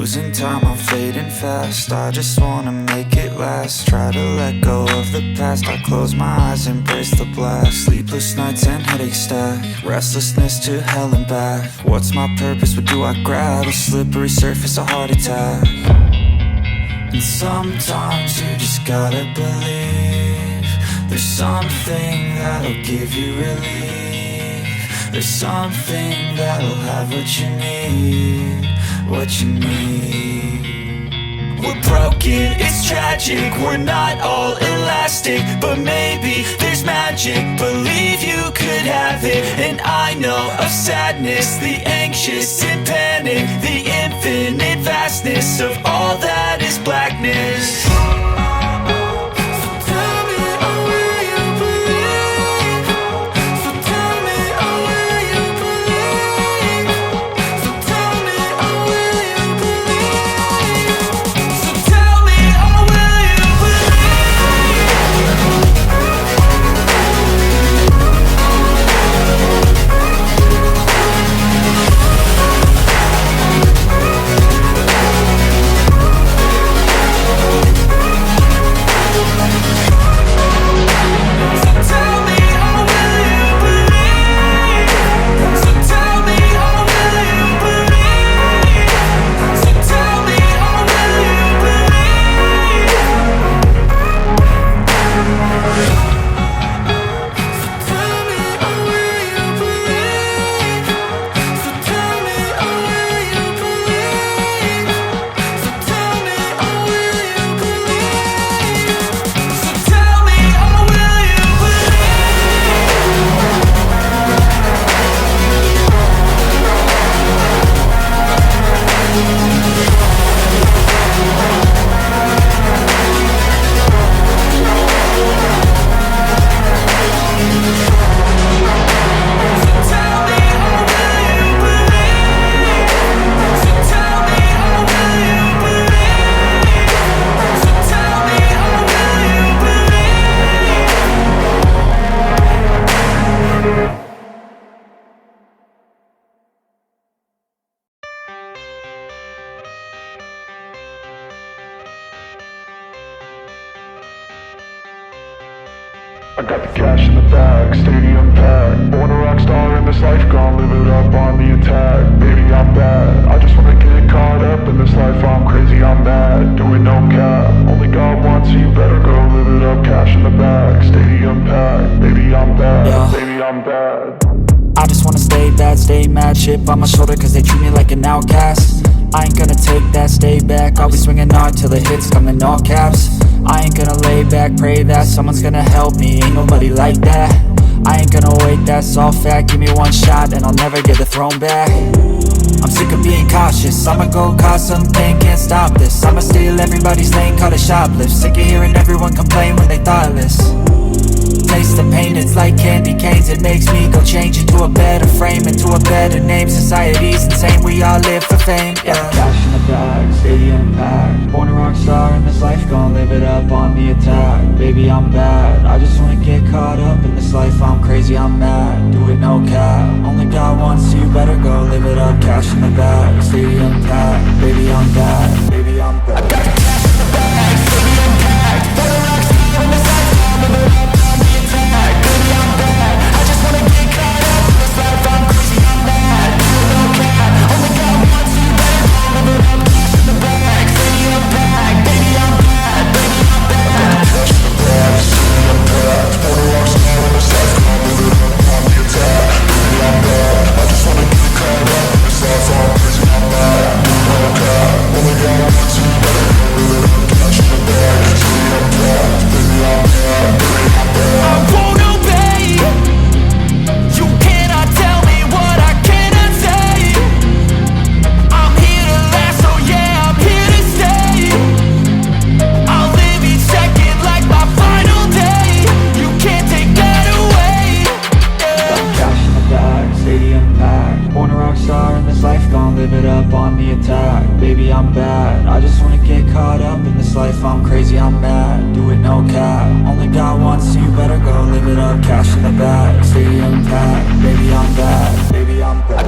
losing time, I'm fading fast. I just wanna make it last. Try to let go of the past. I close my eyes, embrace the blast. Sleepless nights and headaches stack. Restlessness to hell and back. What's my purpose? What do I grab? A slippery surface, a heart attack. And sometimes you just gotta believe there's something that'll give you relief. There's something that'll have what you need, what you need. We're broken, it's tragic, we're not all elastic, but maybe there's magic, believe you could have it. And I know of sadness, the anxious and panic, the infinite vastness of all that is blackness. I got the cash in the bag, stadium packed. Born a rock star in this life, gon' live it up on the attack. Baby, I'm bad, I just wanna get caught up in this life. I'm crazy, I'm mad, doing no cap. Only God wants you, better go live it up. Cash in the bag, stadium packed. Baby, I'm bad, Yeah. baby, I'm bad. I just wanna stay bad, stay mad. Chip on my shoulder cause they treat me like an outcast. I ain't gonna take that, stay back. I'll be swinging hard till the hits come in all caps. I ain't gonna lay back, pray that someone's gonna help me. Ain't nobody like that. I ain't gonna wait, that's all fact. Give me one shot and I'll never get the throne back. I'm sick of being cautious, I'ma go cause something, can't stop this. I'ma steal everybody's lane, call it shoplift. Sick of hearing everyone complain when they thoughtless. Taste the pain, it's like candy canes. It makes me go change into a better frame, into a better name. Society's insane, we all live for fame, yeah. Cash in the bag, stadium packed. Born a rock star in this life, gon' live it up on the attack. Baby, I'm bad, I just wanna get caught up in this life. I'm crazy, I'm mad, do it no cap. Only God wants you, better go live it up. Cash in the bag, stadium packed. Baby, I'm bad, baby, I'm bad. I got the cash in the bag, stadium packed. Born a rock star in this life, gon' live it up. Baby, I'm bad, I just wanna get caught up in this life. I'm crazy, I'm mad, do it no cap. Only God wants you, better go live it up. Cash in the bag, stadium packed. Baby, I'm bad, baby, I'm bad. Cash in the bag, stadium packed. Born a rock star in this life, gon' live it up on the attack. Baby, I'm bad, I just wanna get caught up in this life. I'm crazy, I'm mad, do it no cap. Only God wants you, better go live it up. Cash in the bag, stadium packed. Baby, I'm bad, baby, I'm bad. I won't obey. You cannot tell me what I cannot say. I'm here to last, so yeah, I'm here to stay. I'll live each second like my final day. You can't take that away, yeah. Cash in the bag, stadium packed. Born a rock star in this life, gon' live it up on the attack. Baby, I'm bad, I just wanna get caught up in this life. I'm crazy, I'm mad, do it no cap. Only God wants you, better go live it up. Cash in the bag, stadium packed. Baby, I'm bad, baby, I'm bad.